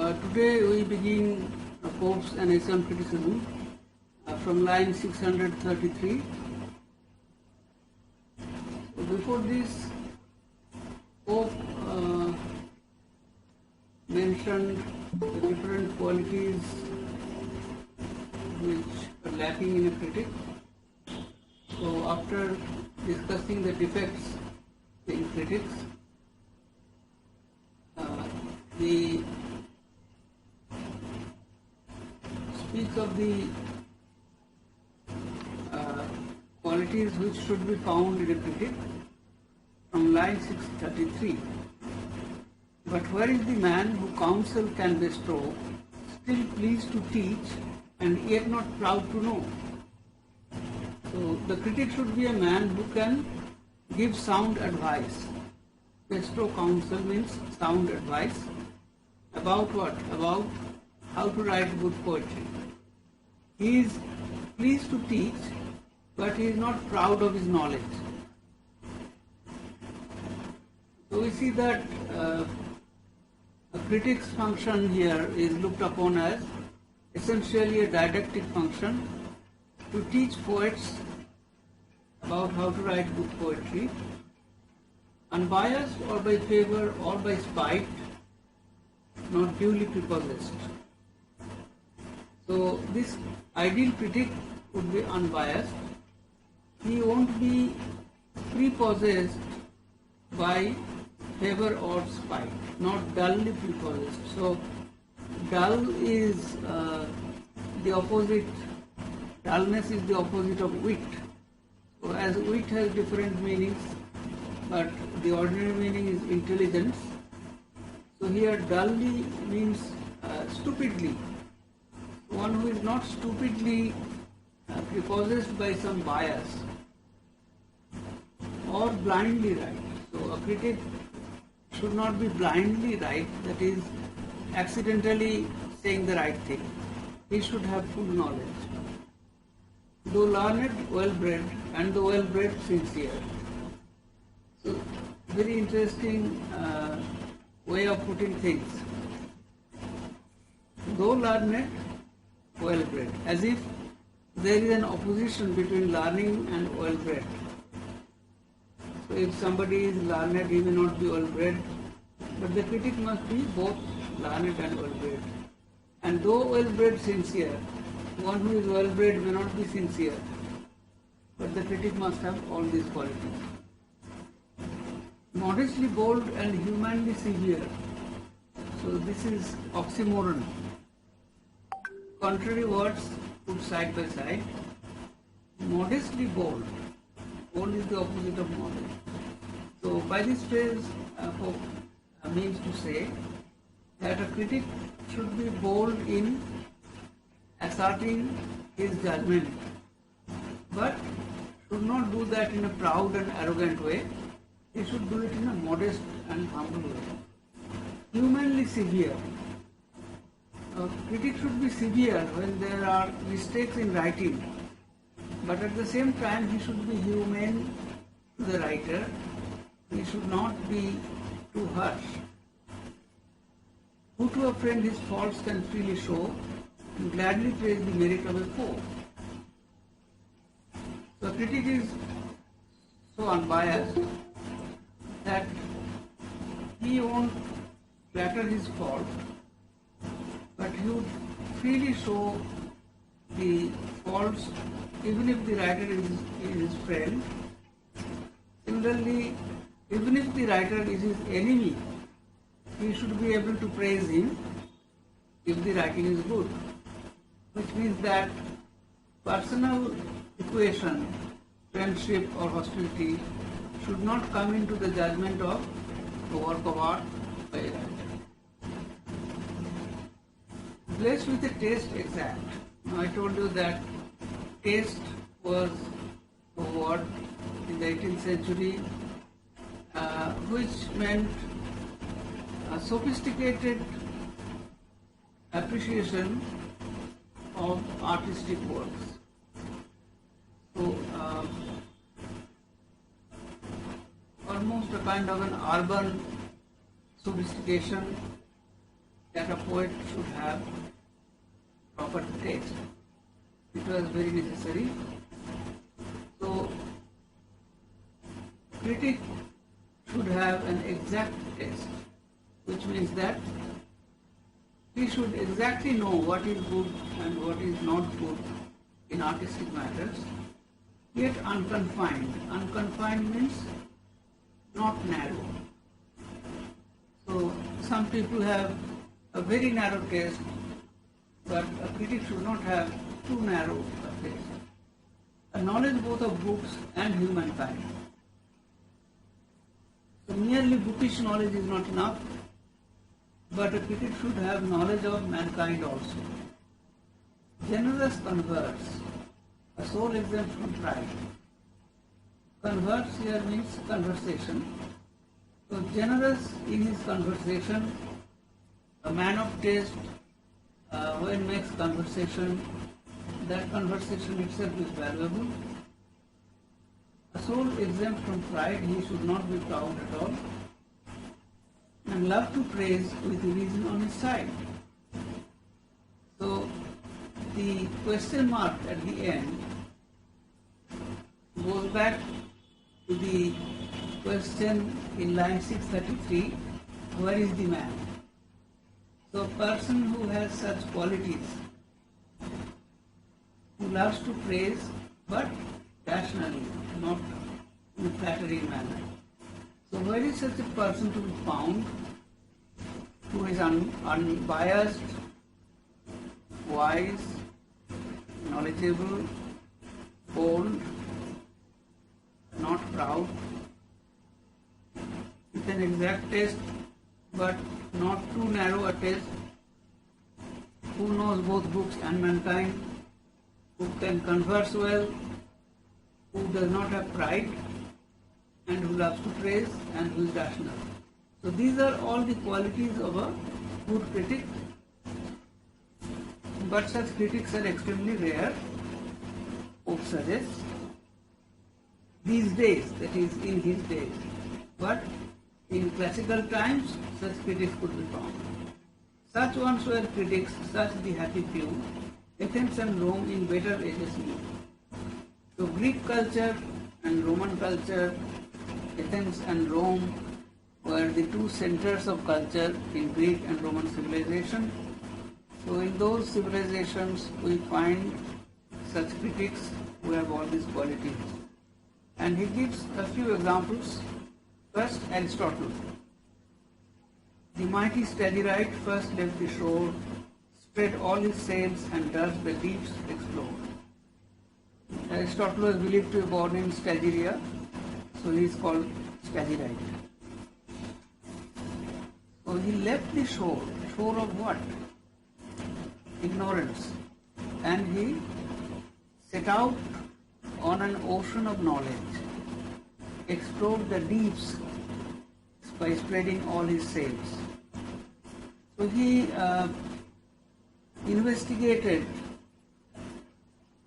Today we begin Pope's Analysis on Criticism from line 633. Before this, Pope mentioned the different qualities which are lacking in a critic. So after discussing the defects in critics, he speaks of the qualities which should be found in a critic from line 633. But where is the man who counsel can bestow, still pleased to teach, and yet not proud to know? So the critic should be a man who can give sound advice. Bestow counsel means sound advice. About what? About how to write good poetry. He is pleased to teach, but he is not proud of his knowledge. So we see that a critic's function here is looked upon as essentially a didactic function to teach poets about how to write good poetry, unbiased or by favor or by spite, not duly prepossessed. So this ideal critic would be unbiased. He won't be prepossessed by favor or spite, not dully prepossessed. So dull is the opposite, dullness is the opposite of wit. So as wit has different meanings, but the ordinary meaning is intelligence. So here dully means stupidly. One who is not stupidly prepossessed by some bias or blindly right. So a critic should not be blindly right, that is accidentally saying the right thing. He should have full knowledge. Though learned, well-bred, and the well-bred sincere. So very interesting way of putting things. Though learned, well-bred, as if there is an opposition between learning and well-bred. So if somebody is learned, he may not be well-bred, but the critic must be both learned and well-bred. And though well-bred, sincere, one who is well-bred may not be sincere, but the critic must have all these qualities. Modestly bold and humanly severe. So this is oxymoron. Contrary words put side by side. Modestly bold. Bold is the opposite of modest. So by this phrase, Pope means to say that a critic should be bold in asserting his judgment, but should not do that in a proud and arrogant way. He should do it in a modest and humble way. Humanly severe. A critic should be severe when there are mistakes in writing, but at the same time he should be humane to the writer. He should not be too harsh. Who to a friend his faults can freely show, and gladly praise the merit of a foe. So a critic is so unbiased that he won't flatter his fault, but he would freely show the faults even if the writer is his friend. Similarly, even if the writer is his enemy, he should be able to praise him if the writing is good, which means that personal equation, friendship or hostility should not come into the judgment of the work of art by a writer. Blessed with a taste exact. Now I told you that taste was a word in the 18th century which meant a sophisticated appreciation of artistic works. So almost a kind of an urban sophistication that a poet should have proper taste. It was very necessary. So, critic should have an exact taste, which means that he should exactly know what is good and what is not good in artistic matters, yet unconfined. Unconfined means not narrow. So some people have a very narrow taste, but a critic should not have too narrow a taste. A knowledge both of books and humankind. So merely bookish knowledge is not enough, but a critic should have knowledge of mankind also. Generous converse, a soul exempt from pride. Converse here means conversation. So generous in his conversation, a man of taste, when makes conversation, that conversation itself is valuable. A soul exempt from pride, he should not be proud at all, and love to praise with reason on his side. So the question mark at the end goes back to the question in line 633, where is the man? So a person who has such qualities, who loves to praise but rationally, not in a flattering manner. So where is such a person to be found who is unbiased, wise, knowledgeable, bold, not proud, with an exact taste but not too narrow a taste, who knows both books and mankind, who can converse well, who does not have pride, and who loves to praise, and who is rational. So these are all the qualities of a good critic, but such critics are extremely rare, Pope suggests, these days, that is in his days. But in classical times, such critics could be found. Such ones were critics, such the happy few, Athens and Rome in better ages knew. So Greek culture and Roman culture, Athens and Rome were the two centers of culture in Greek and Roman civilization. So in those civilizations we find such critics who have all these qualities. And he gives a few examples. First, Aristotle. The mighty Stagirite first left the shore, spread all his sails and thus the deeps explored. Aristotle was believed to be born in Stagiria, so he is called Stagirite. So he left the shore. Shore of what? Ignorance. And he set out on an ocean of knowledge, explored the deeps by spreading all his sails. So he investigated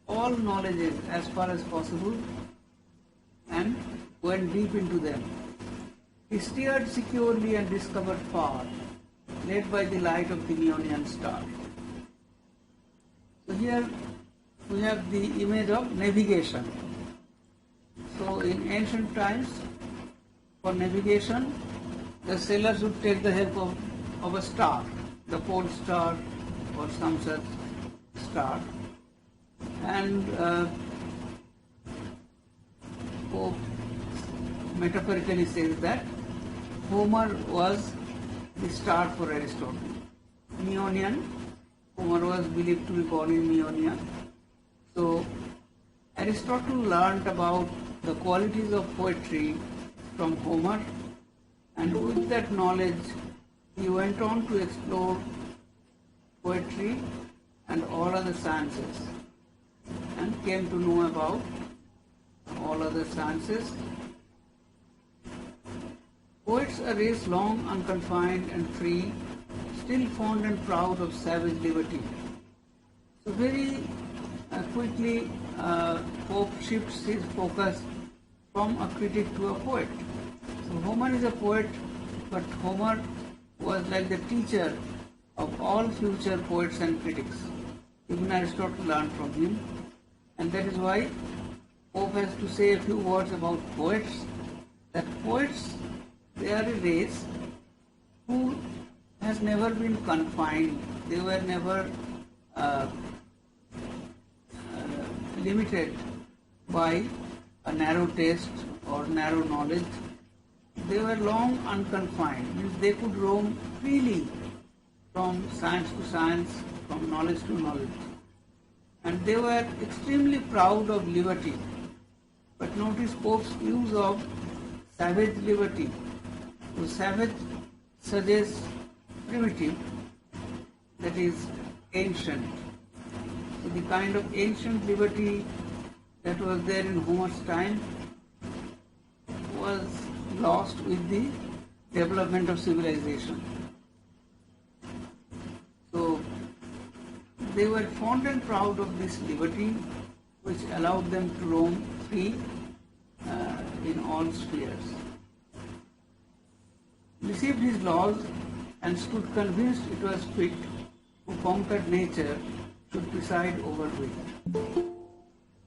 all knowledges as far as possible and went deep into them. He steered securely and discovered far, led by the light of the Neonian star. So here we have the image of navigation. So in ancient times, for navigation, the sailors would take the help of a star, the pole star or some such star. And Pope metaphorically says that Homer was the star for Aristotle. Meonian, Homer was believed to be born in Meonia. So Aristotle learnt about the qualities of poetry from Homer, and with that knowledge he went on to explore poetry and all other sciences and came to know about all other sciences. Poets a race long unconfined and free, still fond and proud of savage liberty. So very quickly Pope shifts his focus from a critic to a poet. So Homer is a poet, but Homer was like the teacher of all future poets and critics. Even Aristotle learned from him, and that is why Pope has to say a few words about poets, that poets, they are a race who has never been confined, they were never limited by a narrow taste or narrow knowledge. They were long unconfined, means they could roam freely from science to science, from knowledge to knowledge. And they were extremely proud of liberty. But notice Pope's use of savage liberty. So savage suggests primitive, that is ancient. So the kind of ancient liberty that was there in Homer's time was lost with the development of civilization. So they were fond and proud of this liberty which allowed them to roam free in all spheres. Received his laws and stood convinced it was fit who conquered nature should preside over it.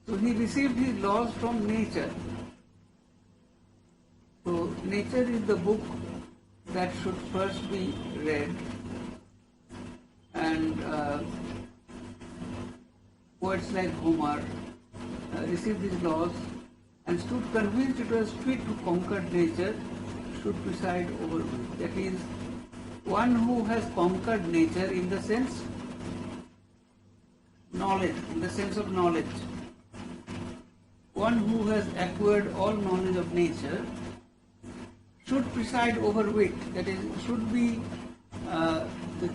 So he received his laws from nature. So nature is the book that should first be read, and poets like Homer received his laws and stood convinced it was fit to conquer nature should preside over it. That is, one who has conquered nature in the sense knowledge, in the sense of knowledge. One who has acquired all knowledge of nature should preside over it, that is, should be the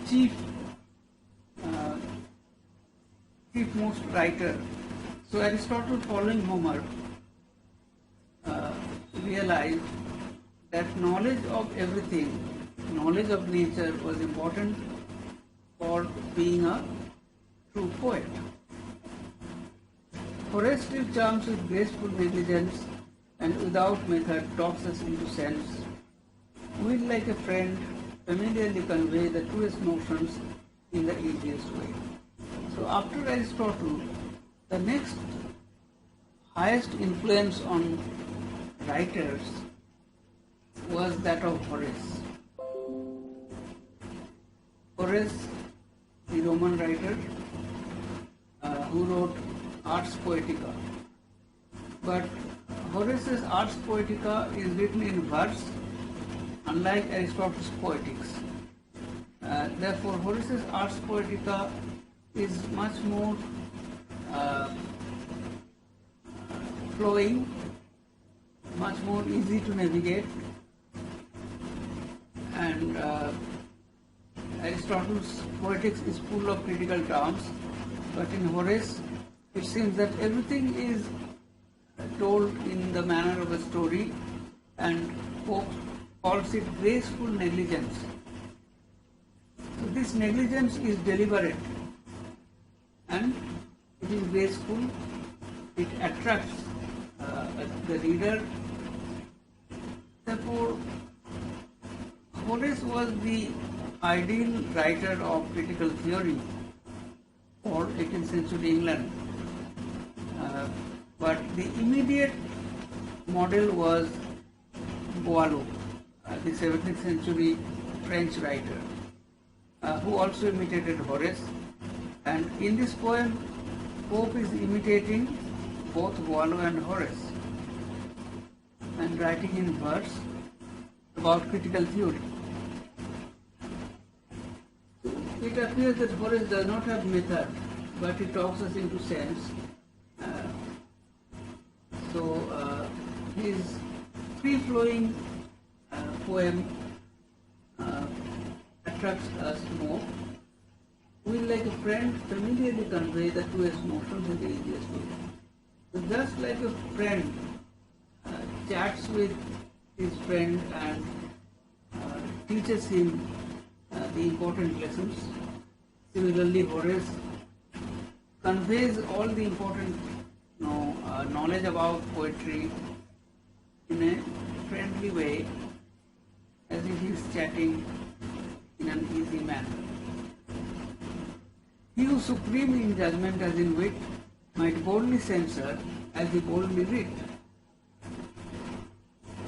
chiefmost writer. So Aristotle, following Homer, realized that knowledge of everything, knowledge of nature was important for being a true poet. Horace still charms with graceful negligence and without method talks us into sense. Will, like a friend, familiarly convey the truest notions in the easiest way. So after Aristotle, the next highest influence on writers was that of Horace. Horace, the Roman writer, who wrote Ars Poetica. But Horace's Ars Poetica is written in verse, unlike Aristotle's Poetics. Therefore, Horace's Ars Poetica is much more flowing, much more easy to navigate, and Aristotle's Poetics is full of critical terms, but in Horace it seems that everything is told in the manner of a story, and Pope calls it graceful negligence. So this negligence is deliberate and it is graceful, it attracts the reader. Therefore, Horace was the ideal writer of critical theory for 18th century England. But the immediate model was Boileau, the 17th century French writer, who also imitated Horace. And in this poem, Pope is imitating both Boileau and Horace and writing in verse about critical theory. It appears that Horace does not have method, but he talks us into sense. His free-flowing poem attracts us more. Will, like a friend, familiarly convey the truest notions in the easiest way. So just like a friend chats with his friend and teaches him the important lessons, similarly Horace conveys all the important knowledge about poetry in a friendly way, as if he is chatting in an easy manner. He who supreme in judgment as in wit might boldly censor as he boldly read.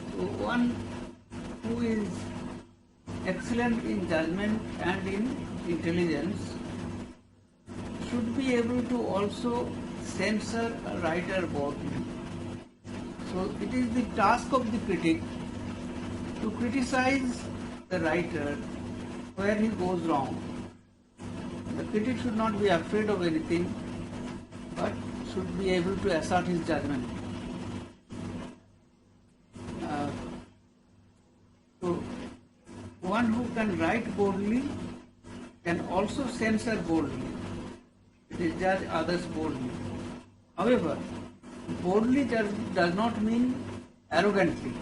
So one who is excellent in judgment and in intelligence should be able to also censor a writer boldly. So it is the task of the critic to criticize the writer where he goes wrong. The critic should not be afraid of anything, but should be able to assert his judgment. So one who can write boldly can also censor boldly. It is judge others boldly. However, boldly does not mean arrogantly.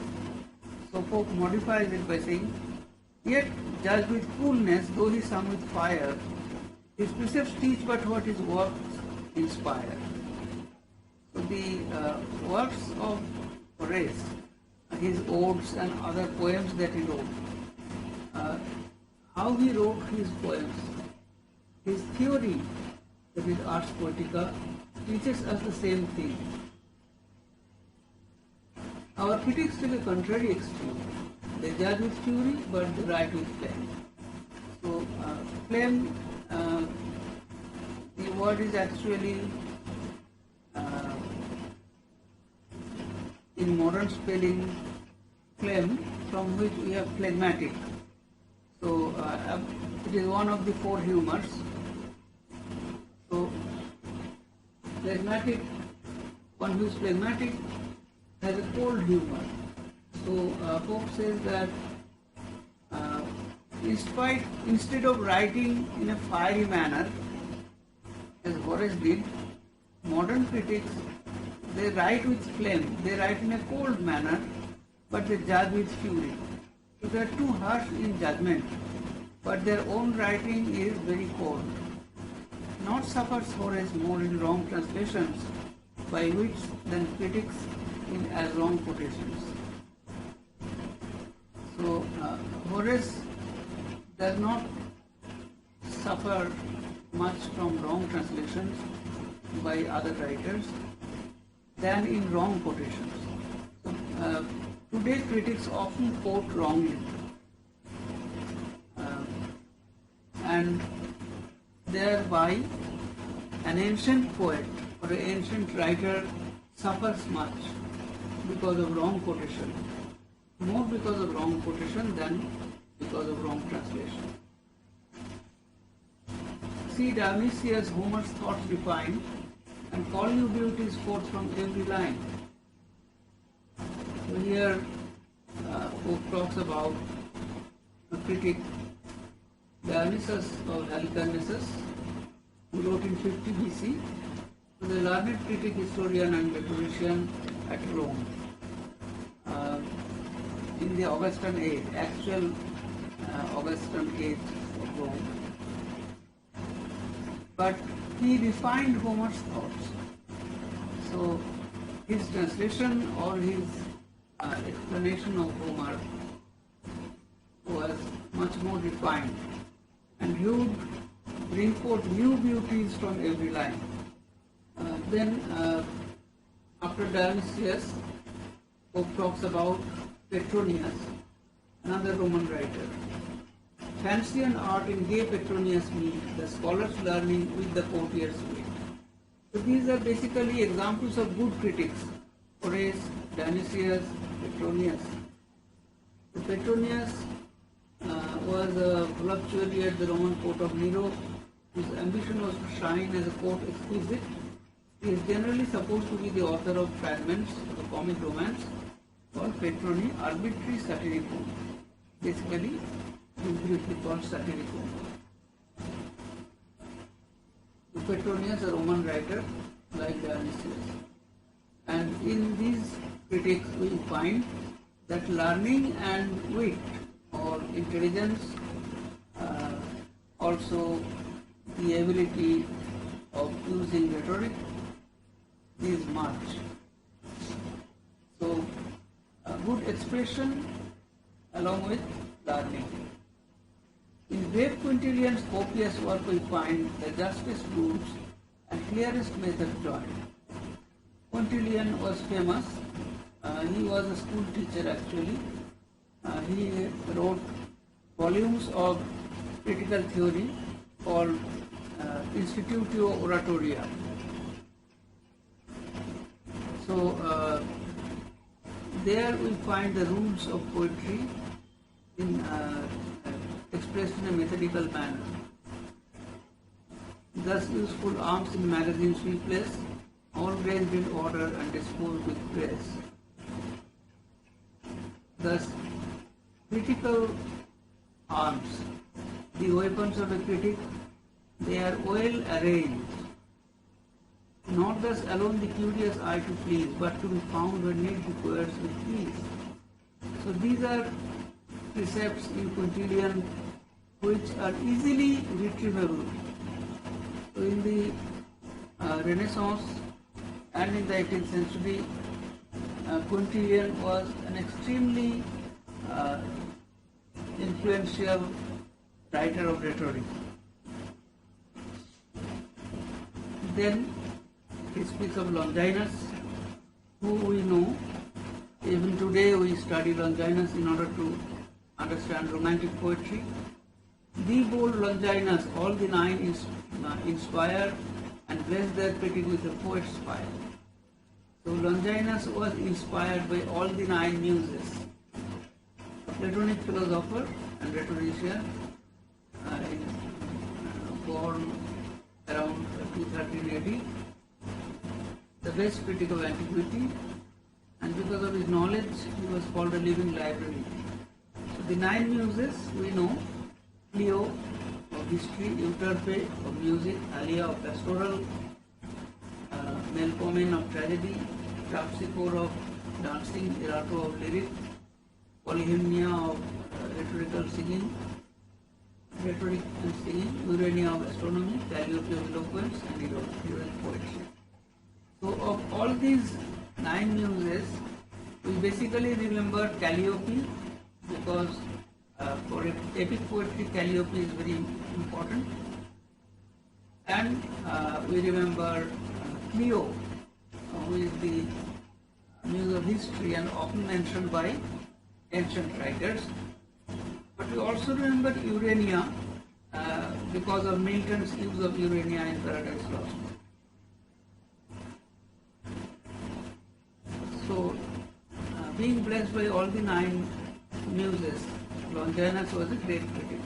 So Pope modifies it by saying, yet judge with coolness, though he sung with fire. His precepts teach but what his works inspire. So the works of Horace, his odes and other poems that he wrote, how he wrote his poems, his theory, that is Ars Poetica, teaches us the same thing. Our critics take a contrary extreme. They judge with fury, but they write with phlegm. So, phlegm, the word is actually, in modern spelling, phlegm, from which we have phlegmatic. So, it is one of the four humors. So, phlegmatic, one who is phlegmatic has a cold humor. So Pope says that instead of writing in a fiery manner, as Horace did, modern critics, they write with phlegm. They write in a cold manner, but they judge with fury. So they are too harsh in judgment, but their own writing is very cold. Not suffers Horace more in wrong translations by wits than critics in as wrong quotations. So Horace does not suffer much from wrong translations by other writers than in wrong quotations. So, today critics often quote wrongly, and thereby an ancient poet or an ancient writer suffers much because of wrong quotation, more because of wrong quotation than because of wrong translation. See Dionysius, Homer's thoughts refined, and call you beauties forth from every line. So here Pope talks about a critic, Dionysius of Halicarnassus, who wrote in 50 BC, was a learned critic, historian and rhetorician at Rome. In the Augustan age, actual Augustan age of Rome. But he refined Homer's thoughts. So his translation or his explanation of Homer was much more refined, and he would bring forth new beauties from every line. Then after Dionysius, Pope talks about Petronius, another Roman writer. Fancy and art in gay Petronius meet, the scholar's learning with the courtier's wit. So these are basically examples of good critics, Horace, Dionysius, Petronius. So Petronius was a voluptuary at the Roman court of Nero, whose ambition was to shine as a court exquisite. He is generally supposed to be the author of fragments of a comic romance called Petroni, arbitrary satiricum. Basically, it is briefly called satiricum. Petronius, a Roman writer like Dionysius. And in these critics we find that learning and wit or intelligence, also the ability of using rhetoric, is much. So a good expression along with learning. In great Quintilian's copious work we find the justest rules and clearest method joined. Quintilian was famous. He was a school teacher actually. He wrote volumes of critical theory called Institutio Oratoria. So there we find the rules of poetry expressed in a methodical manner. Thus useful arms in magazines we place, all ranged in order and disposed with grace. Thus critical arms, the weapons of a critic, they are well arranged, not thus alone the curious eye to please, but to be found where need requires with ease. So these are precepts in Quintilian which are easily retrievable. So in the Renaissance and in the 18th century, Quintilian was an extremely influential writer of rhetoric. Then he speaks of Longinus, who we know. Even today we study Longinus in order to understand romantic poetry. The bold Longinus, all the nine inspire and bless their critic with a poet's fire. So Longinus was inspired by all the nine muses. A Platonic philosopher and rhetorician, born around 213 AD, the best critic of antiquity, and because of his knowledge he was called a living library. So the nine muses we know: Clio of history, Euterpe of music, Alia of pastoral, Melpomene of tragedy, Terpsichore of dancing, Erato of lyric, Polyhymnia of rhetoric and singing, Urania of astronomy, Calliope of eloquence, and heroic poetry. So of all these nine muses, we basically remember Calliope because for epic poetry Calliope is very important, and we remember Clio, who is the muse of history and often mentioned by ancient writers. But we also remember Urania because of Milton's use of Urania in Paradise Lost. So, being blessed by all the nine muses, Longinus was a great critic.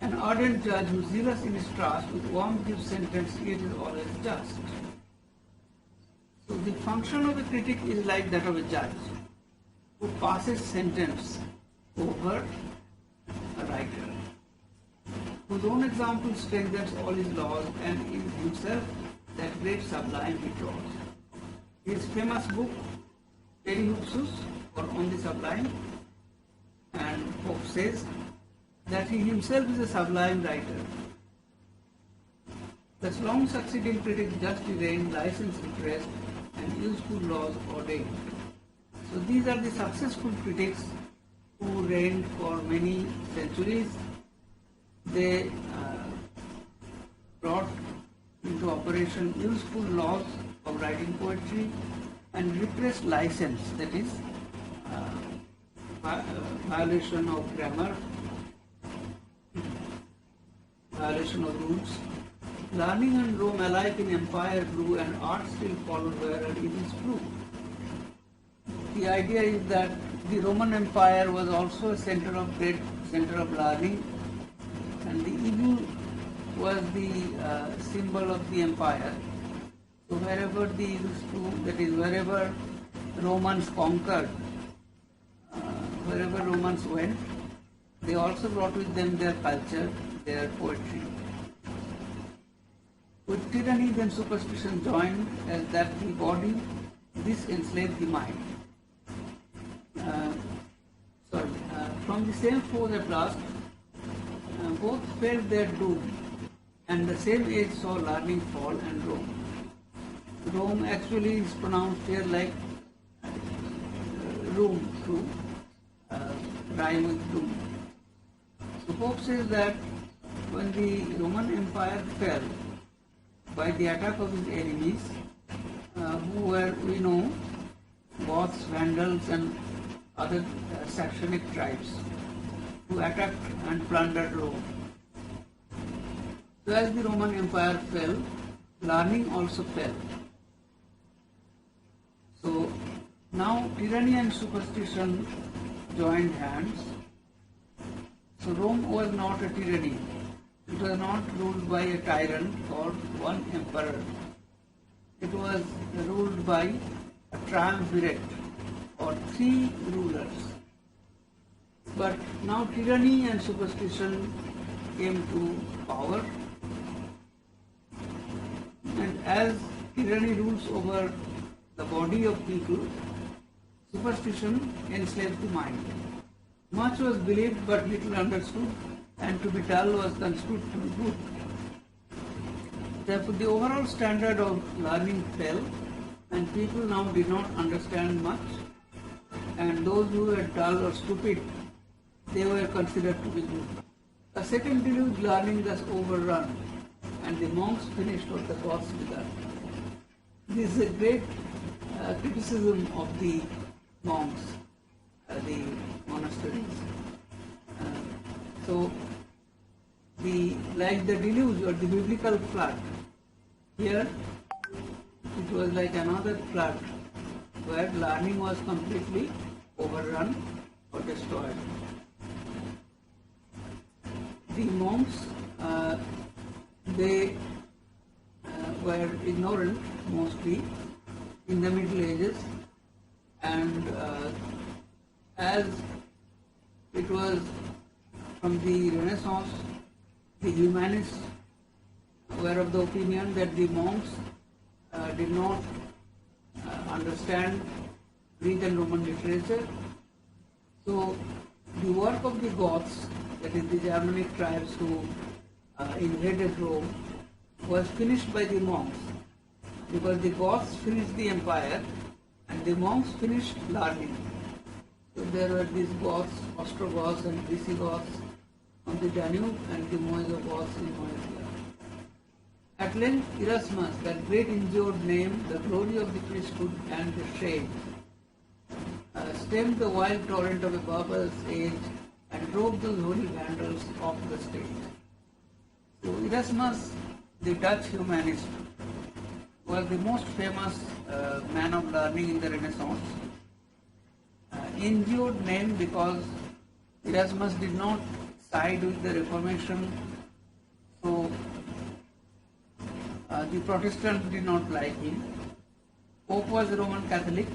An ardent judge who zealous in his trust with warmth gives sentence, yet is always just. So the function of a critic is like that of a judge who passes sentence over a writer, whose own example strengthens all his laws, and in himself that great sublime he draws. His famous book, Perihupsus, or On the Sublime, and Pope says that he himself is a sublime writer. Thus long succeeding critics justly reign, license repressed, and useful laws ordained. So these are the successful critics who reigned for many centuries. They brought into operation useful laws of writing poetry and repressed license, that is, violation of grammar, violation of rules. Learning and Rome alike in empire grew, and art still followed wherever it is true. The idea is that the Roman Empire was also a center of learning, and the eagle was the symbol of the empire. So wherever the eagles flew, that is, wherever Romans conquered, wherever Romans went, they also brought with them their culture, their poetry. With tyranny then superstition joined, as that the body, this enslaved the mind. From the same foes at last, both felt their doom, and the same age saw learning fall and Rome. Rome actually is pronounced here like room, through rhyme with doom. Pope says that when the Roman Empire fell by the attack of his enemies, who were, we know, Goths, Vandals and other Saxonic tribes, who attacked and plundered Rome. So as the Roman Empire fell, learning also fell. So now tyranny and superstition joined hands. So Rome was not a tyranny. It was not ruled by a tyrant or one emperor. It was ruled by a triumvirate or three rulers. But now tyranny and superstition came to power, and as tyranny rules over the body of people, superstition enslaved the mind. Much was believed but little understood, and to be dull was construed to be good. Therefore, the overall standard of learning fell, and people now did not understand much, and those who were dull or stupid, they were considered to be good. A second deluge, learning thus overrun, and the monks finished what the Goths began. This is a great criticism of the monks, the monasteries. So, like the deluge or the biblical flood, here it was like another flood where learning was completely overrun or destroyed. The monks, they were ignorant mostly in the Middle Ages, and as it was from the Renaissance, the humanists were of the opinion that the monks did not understand Greek and Roman literature. So the work of the Goths, that is the Germanic tribes who invaded Rome, was finished by the monks, because the Goths finished the empire and the monks finished learning. So there were these Goths, Ostrogoths and Visigoths on the Danube and the Moesogoths in Moesia. At length Erasmus, that great injured name, the glory of the priesthood and the shame, stemmed the wild torrent of a barbarous age and drove those holy Vandals off the stage. So Erasmus, the Dutch humanist, was the most famous man of learning in the Renaissance. Injured name because Erasmus did not side with the Reformation, so the Protestants did not like him. Pope was a Roman Catholic,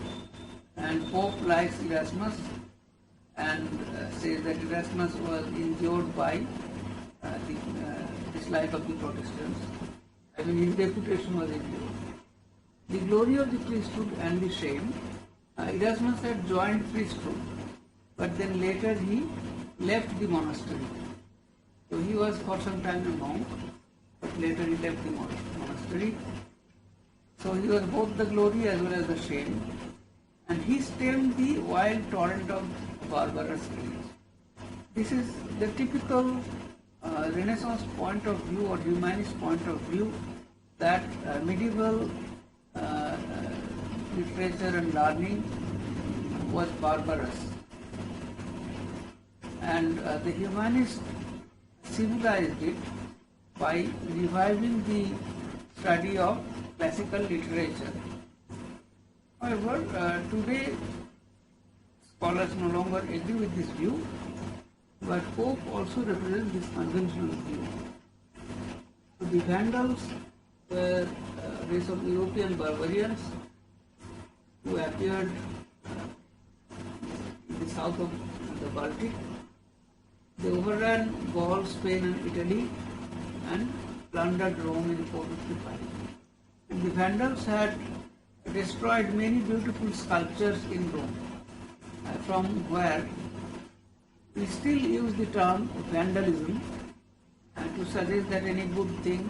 and Pope likes Erasmus and says that Erasmus was injured by the dislike of the Protestants. I mean, his reputation was injured. The glory of the priesthood and the shame, Erasmus had joined priesthood, but then later he left the monastery. So he was for some time a monk, but later he left the monastery. So he was both the glory as well as the shame, and he stemmed the wild torrent of barbarous age. This is the typical Renaissance point of view or humanist point of view, that medieval literature and learning was barbarous, and the humanists civilized it by reviving the study of classical literature. However, today scholars no longer agree with this view, but Pope also represents this conventional view. So the Vandals were a race of European barbarians who appeared in the south of the Baltic. They overran Gaul, Spain and Italy and plundered Rome in 455. And the Vandals had destroyed many beautiful sculptures in Rome, from where we still use the term vandalism to suggest that any good thing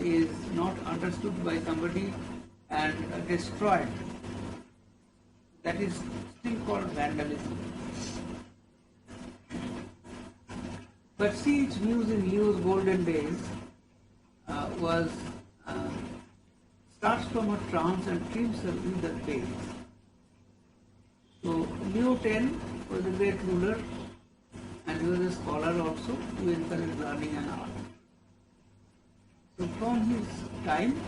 is not understood by somebody and destroyed. That is still called vandalism. But see, its muse in Leo's golden days was starts from a trance and trims her with the pace. So Leo X was a great ruler, and he was a scholar also who encouraged learning and art. So from his time,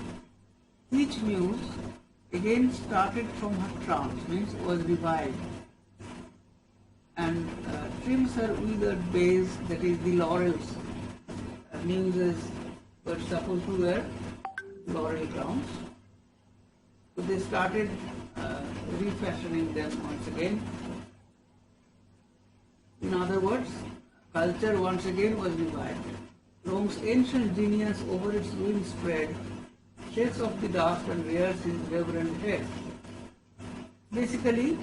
each muse again started from her trance, means was revived, and trims her withered base, that is the laurels. Muses were supposed to wear laurel crowns. So they started refashioning them once again. In other words, culture once again was revived. Rome's ancient genius over its ruin spread, shakes off the dust and rears his reverend head. Basically,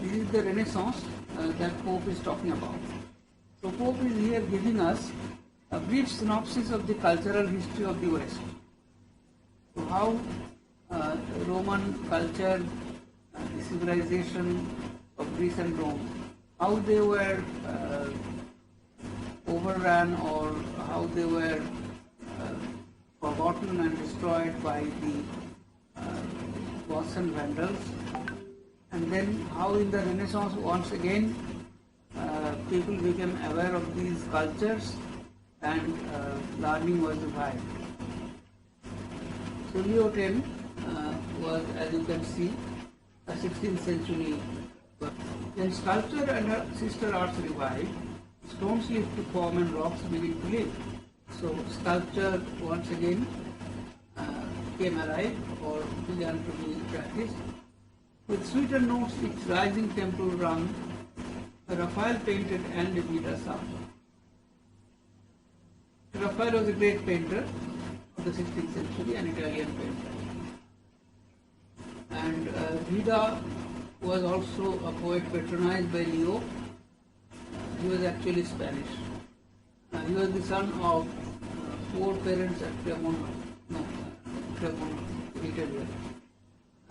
this is the Renaissance that Pope is talking about. So Pope is here giving us a brief synopsis of the cultural history of the West. So how Roman culture, the civilization of Greece and Rome, how they were overrun or how they were forgotten and destroyed by the Goths and Vandals, and then how in the Renaissance once again people became aware of these cultures and learning was revived. So Leo X was, as you can see, a 16th century. When sculpture and her sister arts revived, stones leave to form and rocks begin to live. So sculpture once again came alive or began to be practiced. With sweeter notes its rising temple rung, Raphael painted and Vita sung. Raphael was a great painter of the 16th century, an Italian painter. And Vida was also a poet patronized by Leo. He was actually Spanish. He was the son of four parents at Cremona, Italy.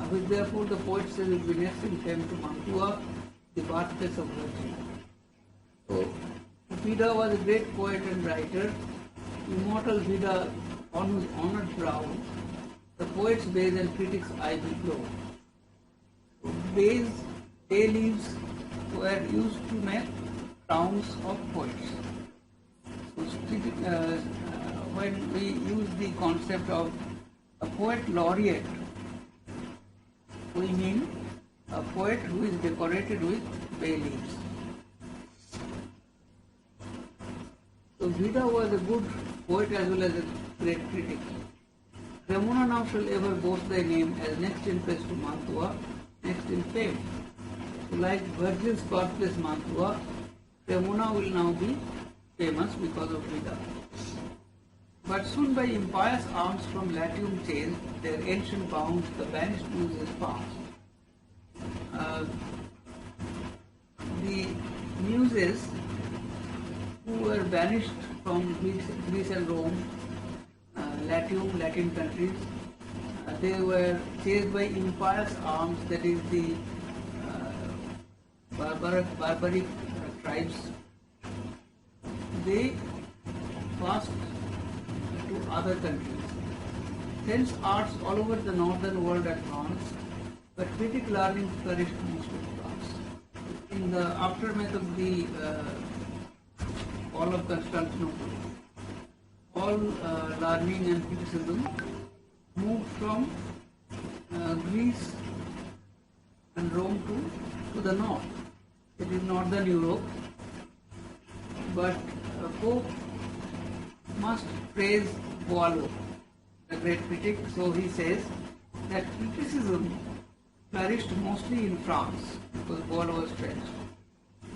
Which therefore the poet says will be next in fame to Mantua, the birthplace of virtue. So Vida was a great poet and writer. Immortal Vida, on whose honored brow the poet's bays and critic's ivy glow. So bays, bay leaves were used to make crowns of poets. So when we use the concept of a poet laureate, we mean a poet who is decorated with bay leaves. So Vida was a good poet as well as a great critic. Cremona now shall ever boast thy name as next in place to Mantua, next in fame. So like Virgil's birthplace Mantua, Cremona will now be famous because of Vida. But soon by impious arms from Latium chased, their ancient bounds the banished muses passed. The muses who were banished from Greece and Rome, Latium, Latin countries, they were chased by impious arms, that is the barbaric tribes. They passed to other countries. Hence arts all over the northern world advanced, but critic learning flourished most of France. In the aftermath of the fall of Constantinople, all learning and criticism moved from Greece and Rome to the north. It is northern Europe, but Pope must praise Boileau, the great critic. So he says that criticism flourished mostly in France because Boileau was French.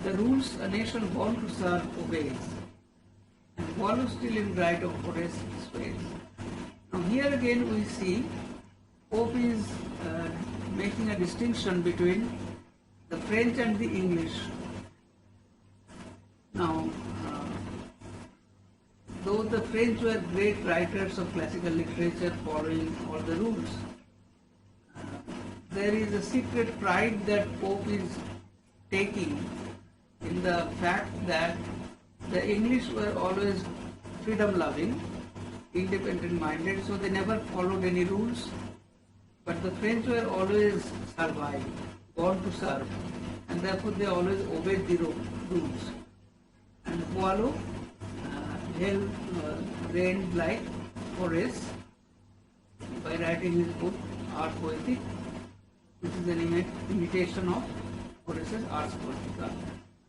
The rules a nation born to serve obeys, and Boileau still in right of Horace sways. Now here again we see Pope is making a distinction between the French and the English. Now, though the French were great writers of classical literature following all the rules, there is a secret pride that Pope is taking in the fact that The English were always freedom-loving, independent-minded, so they never followed any rules. But the French were always servile, born to serve, and therefore they always obeyed the rules. And Boileau reigned like Horace by writing his book Ars Poetica, which is an imitation of Horace's Ars Poetica.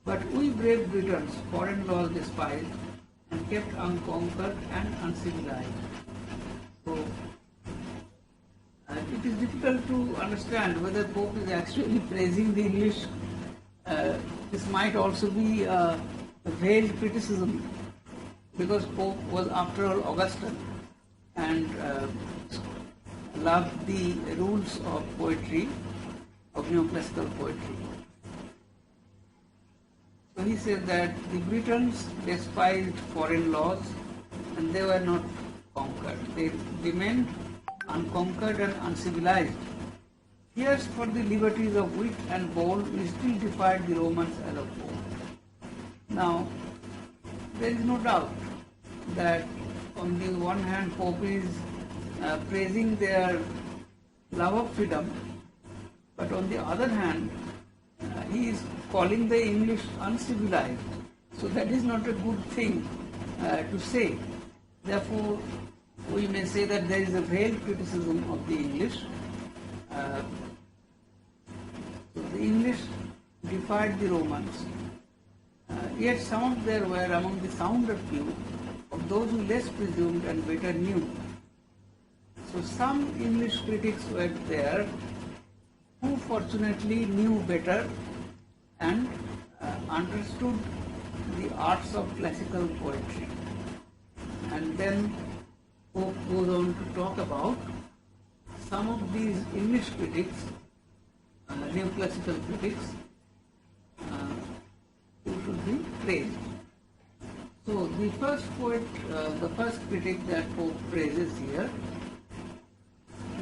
But we brave Britons foreign laws despised and kept unconquered and uncivilized. So it is difficult to understand whether Pope is actually praising the English. This might also be a veiled criticism, because Pope was after all Augustan and loved the rules of poetry, of neoclassical poetry. So he said that the Britons despised foreign laws and they were not conquered. They remained unconquered and uncivilized. Fierce for the liberties of wit and bold, we still defied the Romans as of old. Now, there is no doubt that on the one hand Pope is praising their love of freedom, but on the other hand he is calling the English uncivilized. So that is not a good thing to say. Therefore, we may say that there is a veiled criticism of the English. So the English defied the Romans. Yet some of them were among the sounder few of those who less presumed and better knew. So some English critics were there who fortunately knew better and understood the arts of classical poetry. And then Pope goes on to talk about some of these English critics, neoclassical critics, who should be praised. So the first poet, the first critic that Pope praises here,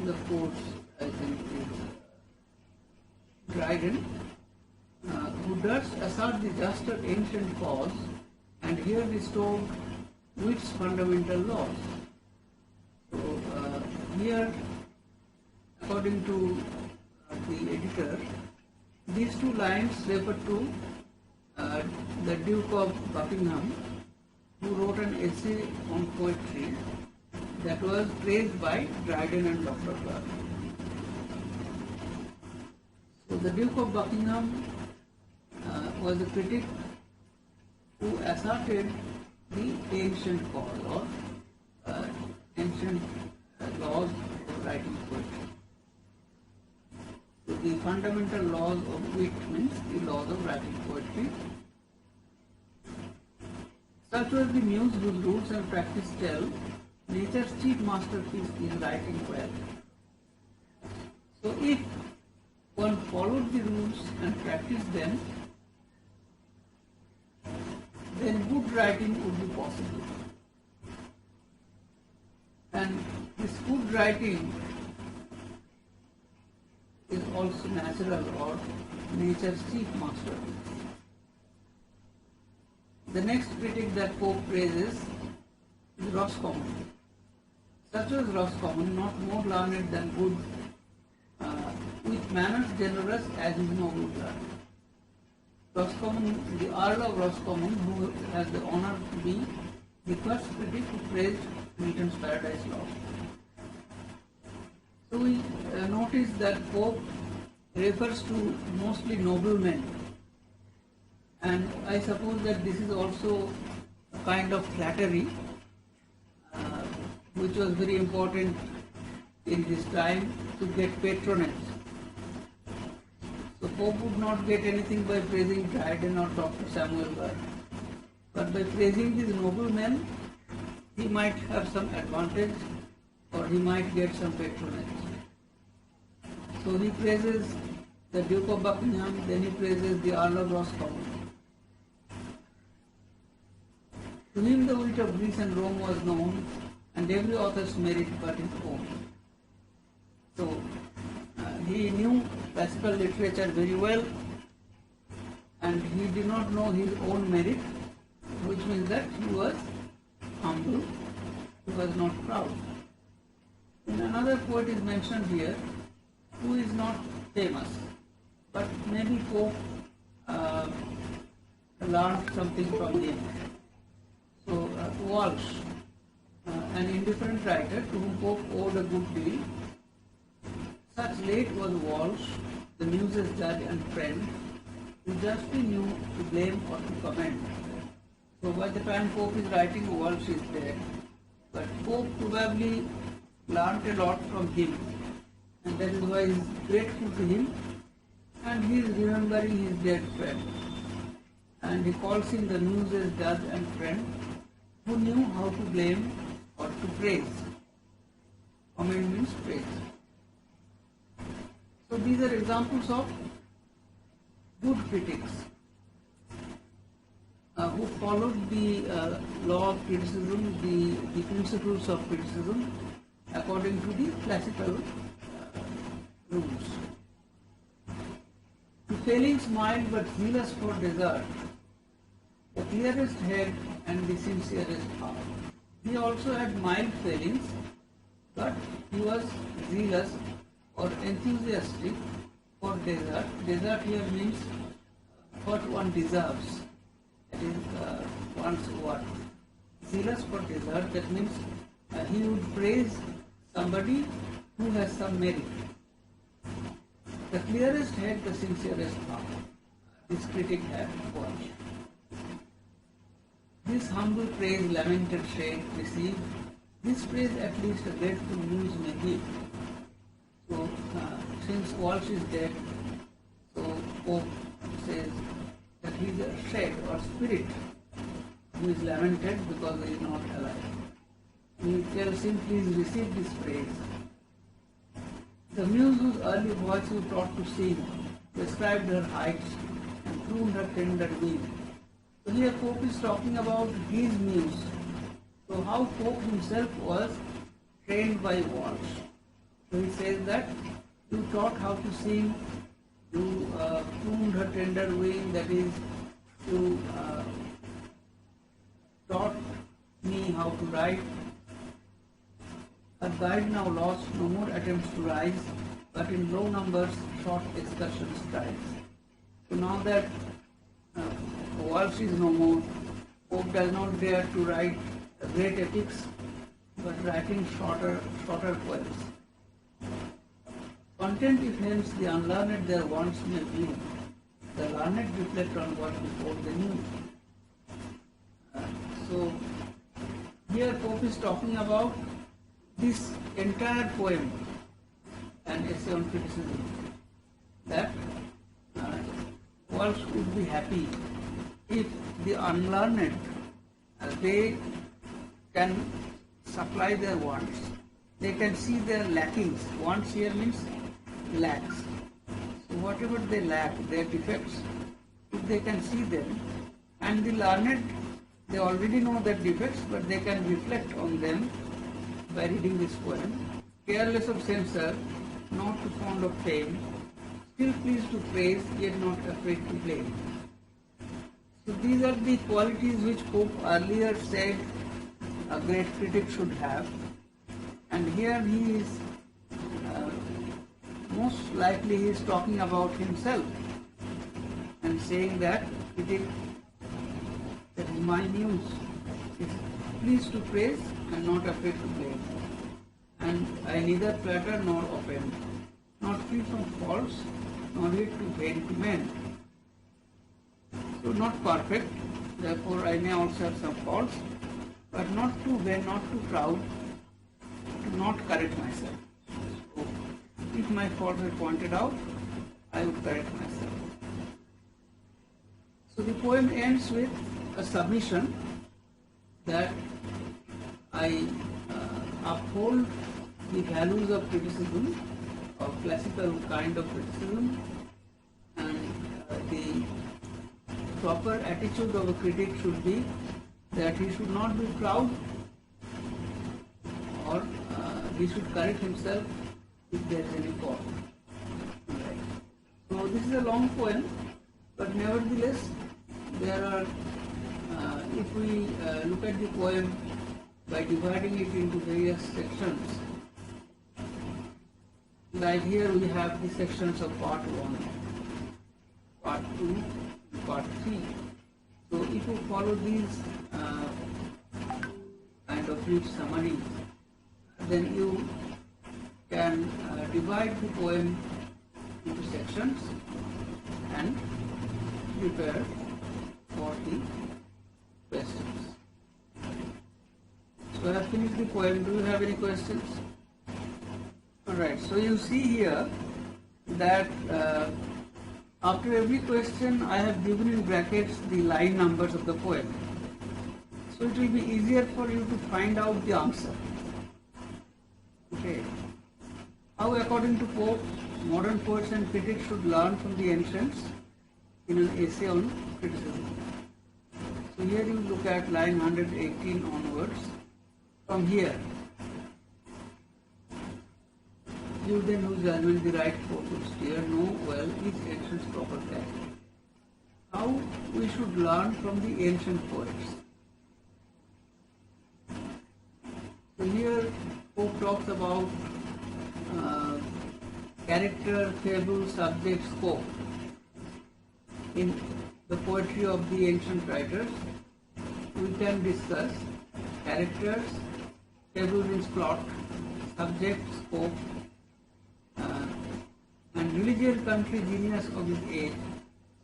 is of course, I think, is Dryden, who does assert the juster ancient cause and here restored wit's fundamental laws. So here, according to the editor, these two lines refer to the Duke of Buckingham, who wrote an essay on poetry that was praised by Dryden and Dr. Clark. So the Duke of Buckingham was a critic who asserted the ancient cause or ancient laws of writing poetry. So the fundamental laws of wit means the laws of writing poetry. Such was the muse whose rules and practice tell nature's chief masterpiece is writing well. So if one followed the rules and practiced them, then good writing would be possible. And this good writing is also natural or nature's chief masterpiece. The next critic that Pope praises is Roscommon. Such was Roscommon, not more learned than good, with manners generous as his noble blood. Roscommon, the Earl of Roscommon, who has the honor to be the first critic who praised Milton's Paradise Lost. So we notice that Pope refers to mostly noblemen, and I suppose that this is also a kind of flattery which was very important in this time to get patronage. So Pope would not get anything by praising Dryden or Dr. Samuel Byrne, but by praising these noblemen, he might have some advantage or he might get some patronage. So he praises the Duke of Buckingham, then he praises the Earl of Roscommon. To him the wit of Greece and Rome was known, and every author's merit but his own. So he knew classical literature very well, and he did not know his own merit, which means that he was humble, he was not proud. And another poet is mentioned here who is not famous, but maybe Pope learned something from him. So Walsh, an indifferent writer to whom Pope owed a good deal. Such late was Walsh, the muse's judge and friend, who justly knew to blame or to commend. So by the time Pope is writing, Walsh is dead. But Pope probably learned a lot from him, and that is why he is grateful to him, and he is remembering his dead friend. And he calls him the muse's judge and friend, who knew how to blame or to praise. Commend means praise. So these are examples of good critics who followed the law of criticism, the principles of criticism according to the classical rules. The failings mild but zealous for desert, the clearest head and the sincerest heart. He also had mild failings, but he was zealous or enthusiastic for desert. Desert here means what one deserves. That is one's work. Zealous for desert, that means he would praise somebody who has some merit. The clearest head, the sincerest heart. This critic had Walsh. This humble praise lamented shade received. This praise at least a grateful muse may give. So since Walsh is dead, so Pope says that he is a shade or spirit who is lamented because he is not alive. He tells him, please receive this praise. The muse whose early voice you taught to sing described her heights and pruned her tender wing. So here Pope is talking about his muse. So how Pope himself was trained by Walsh. So he says that you taught how to sing, you pruned her tender wing, that is, you taught me how to write. Her guide now lost, no more attempts to rise, but in low numbers, short excursion strides. So now that Walsh is no more, Pope does not dare to write great epics, but writing shorter poems. Content if hence the unlearned their wants may view, the learned reflect on what before they knew. So here Pope is talking about this entire poem, an essay on criticism, that Walsh would be happy if the unlearned, they can supply their wants. They can see their lackings. Wants here means lacks. So whatever they lack, their defects, if they can see them, and the learned, they already know their defects, but they can reflect on them by reading this poem. Careless of censure, not too fond of fame, still pleased to praise, yet not afraid to blame. So these are the qualities which Pope earlier said a great critic should have. And here he is, most likely he is talking about himself and saying that critic, that is my muse, is pleased to praise and not afraid to blame. And I neither flatter nor offend, not free from faults, nor hate to vain to men. So not perfect, therefore I may also have some faults, but not too vain, not too proud, to not correct myself. So if my faults are pointed out, I would correct myself. So the poem ends with a submission that I uphold the values of criticism, of classical kind of criticism, and the proper attitude of a critic should be that he should not be proud, or he should correct himself if there is any fault. Right. So this is a long poem, but nevertheless there are if we look at the poem by dividing it into various sections, like here we have the sections of part 1, part 2, and part 3. So if you follow these kind of brief summaries, then you can divide the poem into sections and prepare for the questions. So I have finished the poem. Do you have any questions? Alright, so you see here that after every question I have given in brackets the line numbers of the poem. So it will be easier for you to find out the answer. Okay. How, according to Pope, modern poets and critics should learn from the ancients in an essay on criticism. So here you look at line 118 onwards. From here, you then whose judgment the right course will steer, know well each ancient's proper character. How we should learn from the ancient poets. So here Pope talks about character, fable, subject, scope in the poetry of the ancient writers. We can discuss characters, fable means plot, subject, scope, and religion, country, genius of his age.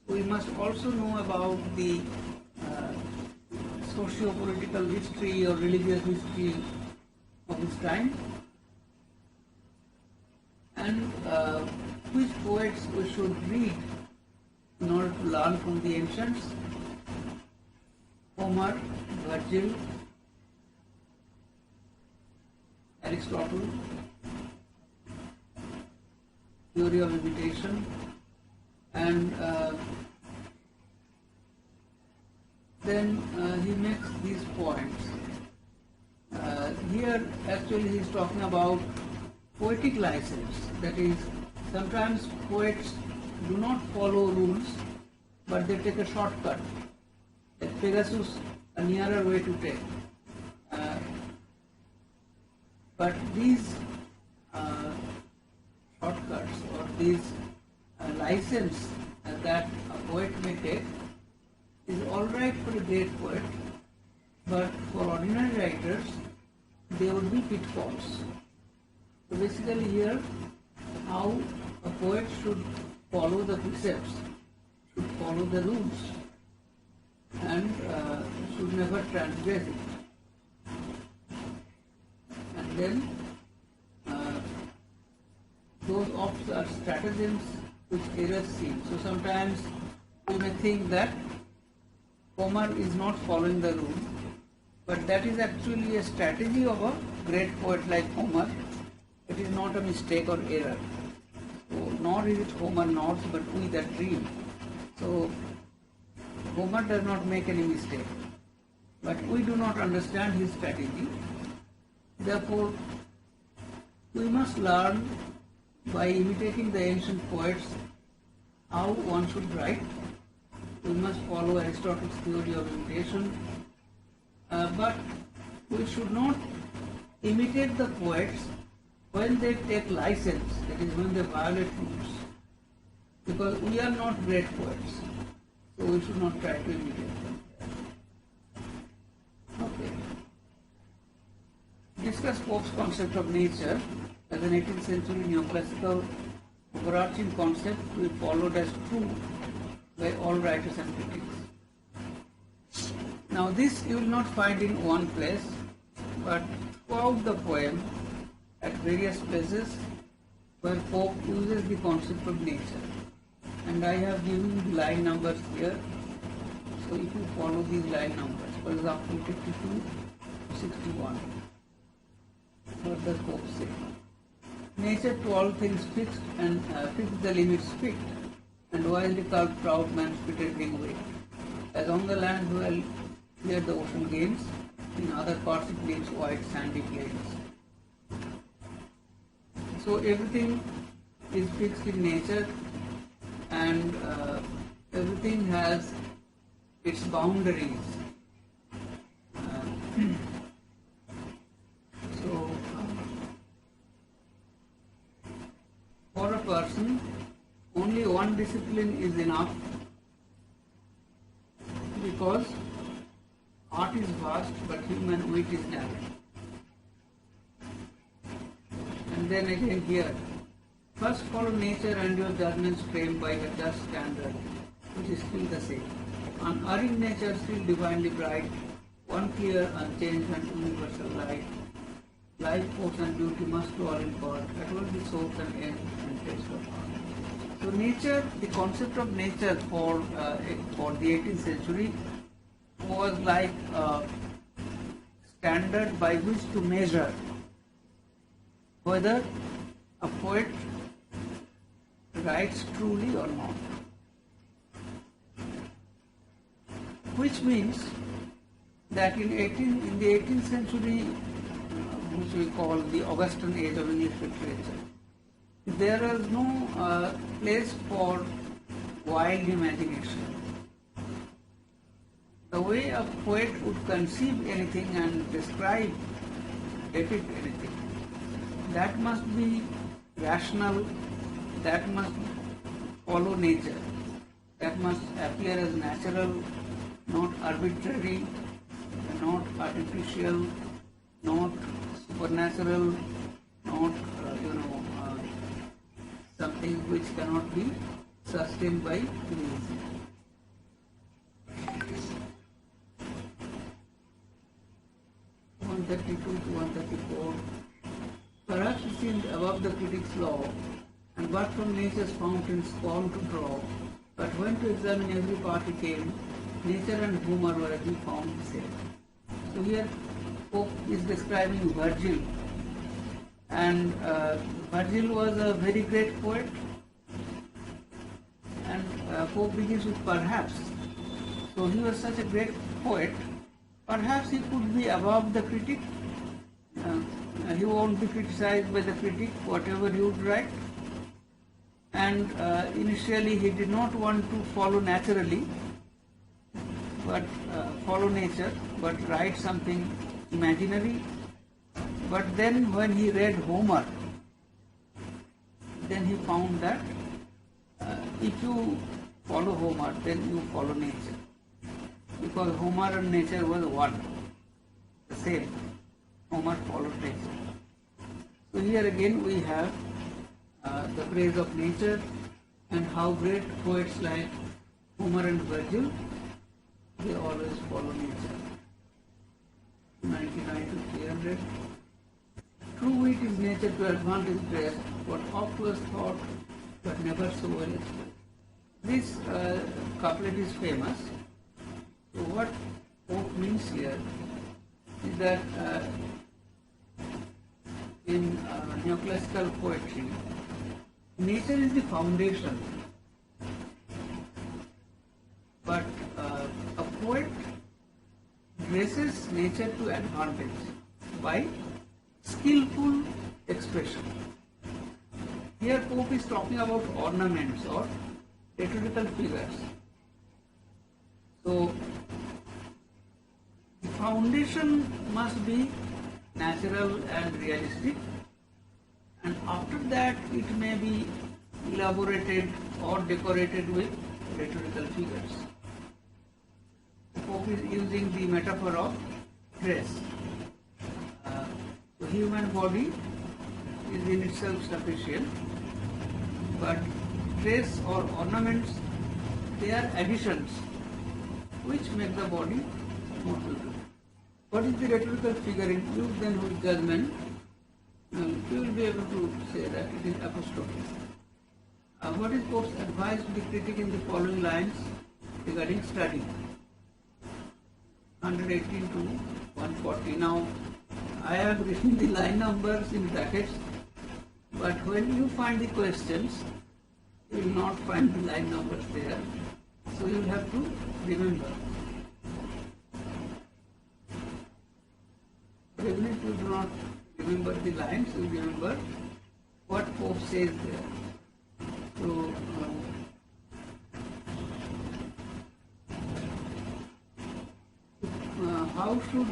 We must also know about the socio-political history or religious history of his time, and which poets we should read in order to learn from the ancients. Homer, Virgil, Aristotle, theory of imitation, and then he makes these points. Here actually he is talking about poetic license, that is, sometimes poets do not follow rules but they take a shortcut, like Pegasus, a nearer way to take. But these shortcuts or these license that a poet may take is alright for a great poet, but for ordinary writers there would be pitfalls. So basically here, how a poet should follow the precepts, should follow the rules, and should never transgress it. And then those oft are stratagems which errors seem. So sometimes you may think that Homer is not following the rule, but that is actually a strategy of a great poet like Homer. It is not a mistake or error. So, nor is it Homer nods, but we that dream. So Homer does not make any mistake, but we do not understand his strategy. Therefore, we must learn by imitating the ancient poets how one should write. We must follow Aristotle's theory of imitation, but we should not imitate the poets when they take license, that is, when they violate rules, because we are not great poets, so we should not try to imitate them. Okay. Discuss Pope's concept of nature as an 18th century neoclassical overarching concept to be followed as true by all writers and critics. Now this you will not find in one place, but throughout the poem, at various places where Pope uses the concept of nature. And I have given the line numbers here. So if you follow these line numbers, for example 52 to 61, what does Pope say? Nature to all things fixed and fixed the limits fixed, and wisely carved proud man's pretending way. As on the land dwell here the ocean games, in other parts it leaves wide sandy plains. So everything is fixed in nature, and everything has its boundaries. discipline is enough, because art is vast but human wit is narrow. And then again here, first follow nature and your judgments framed by a just standard, which is still the same. Unerring nature still divinely bright, one clear, unchanged and universal light. Life, force and beauty must dwell in God, that will be source and end and taste of art. So nature, the concept of nature for the 18th century was like a standard by which to measure whether a poet writes truly or not. Which means that in the 18th century, which we call the Augustan age of English literature, there was no place for wild imagination. The way a poet would conceive anything and describe, depict anything, that must be rational, that must follow nature, that must appear as natural, not arbitrary, not artificial, not supernatural, not something which cannot be sustained by reason. (132 to 134). Perhaps it seemed above the critic's law, and but from nature's fountain spawn to draw. But when to examine every part he came, nature and Homer were to be found the same. So here Pope is describing Virgil, and Virgil was a very great poet, and Pope begins with perhaps. So he was such a great poet, perhaps he could be above the critic. He won't be criticized by the critic, whatever he would write. And initially he did not want to follow naturally, but follow nature, but write something imaginary. But then when he read Homer, then he found that if you follow Homer, then you follow nature. Because Homer and nature was one, the same. Homer followed nature. So here again we have the praise of nature and how great poets like Homer and Virgil, they always follow nature. 99 to 300. True wit is nature to advantage dressed, what oft was thought but never so well expressed. This couplet is famous. So what Pope means here is that in neoclassical poetry, nature is the foundation, but a poet dresses nature to advantage by skillful expression. Here Pope is talking about ornaments or rhetorical figures. So the foundation must be natural and realistic, and after that it may be elaborated or decorated with rhetorical figures. Pope is using the metaphor of dress. The human body is in itself sufficient, but dress or ornaments, they are additions which make the body more beautiful. What is the rhetorical figure in use then with judgment? You will be able to say that it is apostrophe. What is Pope's advice to the critic in the following lines regarding study? 118 to 140. Now, I have written the line numbers in brackets, but when you find the questions, you will not find the line numbers there. So you will have to remember. Even if you do not remember the lines, you remember what Pope says there. So, how should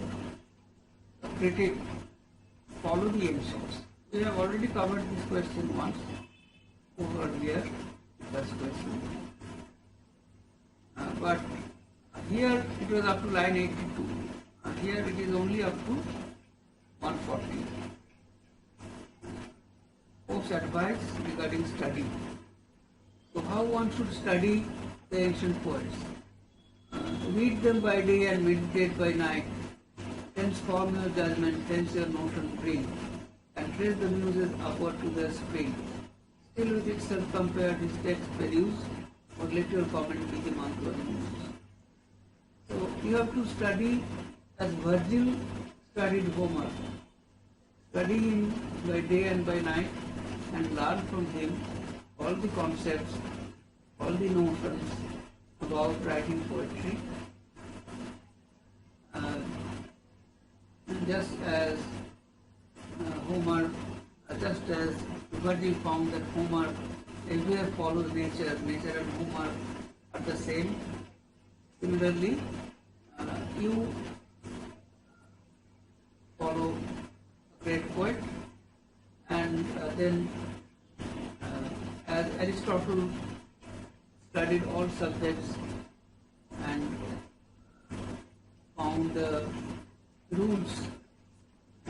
a critic follow the ancients? We have already covered this question once over earlier. first question. But here it was up to line 82. Here it is only up to 140. Pope's advice regarding study. So how one should study the ancient poets? Read them by day and meditate by night. Hence form your judgment, hence your notion bring, and trace the muses upward to their spring. Still with itself compare his text peruse, or let your comment be the month of the muse. So you have to study as Virgil studied Homer. Study him by day and by night and learn from him all the concepts, all the notions about writing poetry. Just as Virgil found that Homer everywhere follows nature, nature and Homer are the same. Similarly, you follow a great poet, and then as Aristotle studied all subjects and found the rules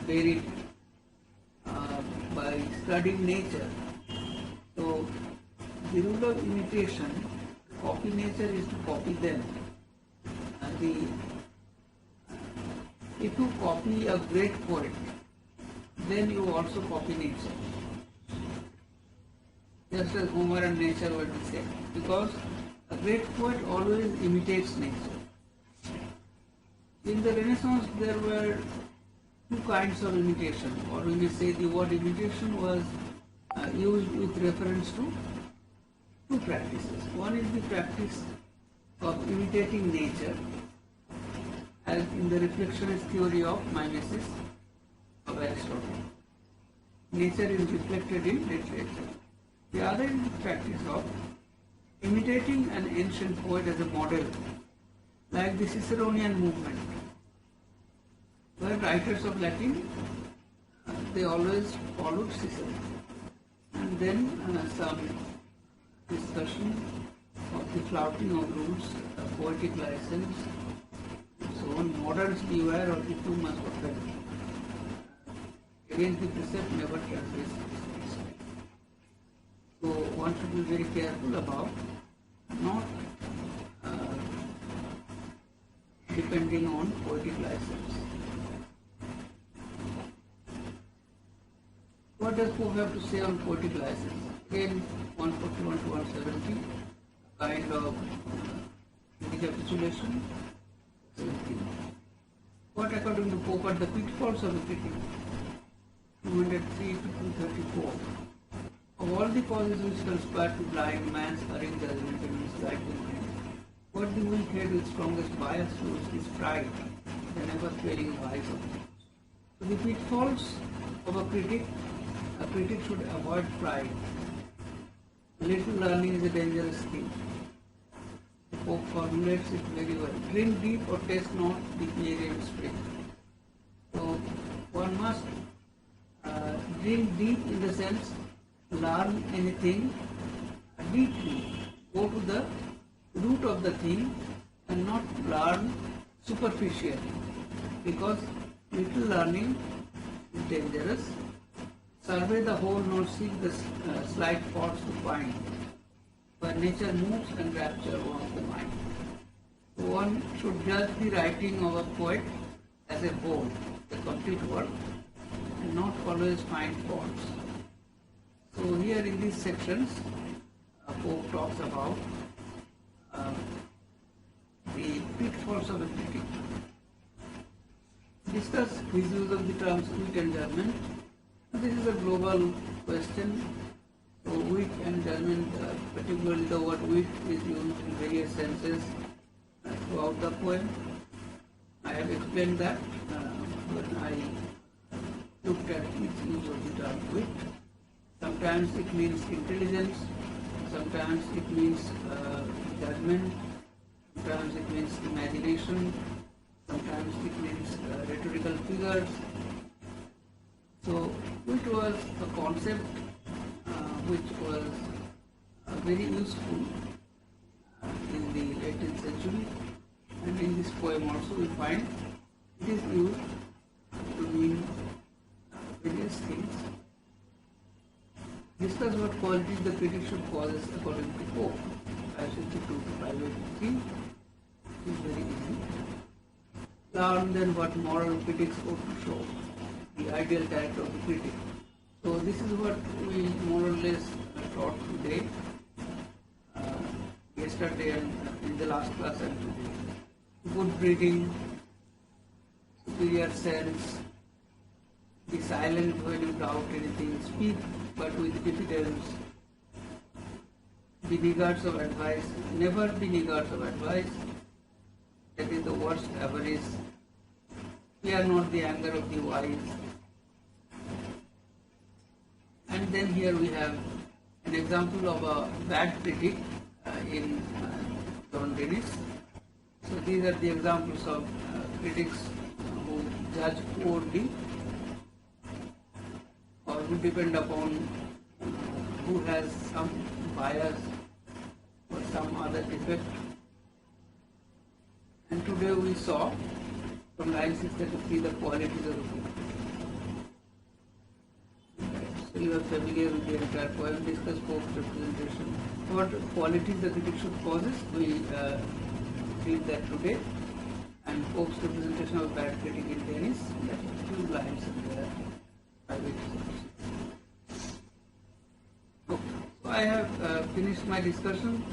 buried by studying nature. So the rule of imitation, copy nature is to copy them. If you copy a great poet, then you also copy nature. Just as Homer and nature were the same. Because a great poet always imitates nature. In the Renaissance, there were two kinds of imitation, or we may say the word imitation was used with reference to two practices. One is the practice of imitating nature, as in the reflectionist theory of mimesis of Aristotle. Nature is reflected in literature. The other is the practice of imitating an ancient poet as a model, like the Ciceronian movement, where writers of Latin, they always followed Cicero. And then some discussion of the flouting of rules, poetic license, so on. Moderns beware of the too much offense. Against the precept never transgress. So one should be very careful about not depending on poetic license. What does Pope have to say on poetic license? Again, 141 to 170, a kind of recapitulation. What according to Pope are the pitfalls of a critic? 203 to 234. Of all the causes which conspire to blind man's erring judgment and misguide the mind, what the weak head with strongest bias shows is pride, the never failing vice of things. So the pitfalls of a critic should avoid pride. Little learning is a dangerous thing. The Pope formulates it very well. Drink deep or taste not the Pierian spring. So one must drink deep in the sense learn anything deeply. Go to the root of the thing and not learn superficially, because little learning is dangerous. Survey the whole, nor seek the slight faults to find, where nature moves and rapture warms the mind. So one should judge the writing of a poet as a whole, a complete work, and not always find faults. So here in these sections, Pope talks about the pitfalls of a critic. Discuss his use of the terms wit and judgment. This is a global question. So wit and judgment, particularly the word wit, is used in various senses throughout the poem. I have explained that when I looked at each use of the term wit. Sometimes it means intelligence, sometimes it means judgment, sometimes it means imagination, sometimes it means rhetorical figures. So wit was a concept which was very useful in the 18th century, and in this poem also we find it is used to mean various things. Discuss what qualities the critic should possess according to Pope. 562 to 583 is very easy. Learn then what moral critics ought to show, the ideal character of the critic. So this is what we more or less taught today, yesterday and in the last class and today. Good breeding, superior sense, be silent when you doubt anything, speak but with diffidence, be niggards of advice, never be niggards of advice, that is the worst avarice, fear not the anger of the wise. And then here we have an example of a bad critic in John Dennis. So these are the examples of critics who judge poorly or who depend upon who has some bias or some other defect. And today we saw from line 633 the qualities of the book. So you are familiar with the entire poem, discuss Pope's representation. What qualities the critic should possess, we read that today. And Pope's representation of bad critic in Dennis, that is 2 lines in there. Okay. So I have finished my discussion.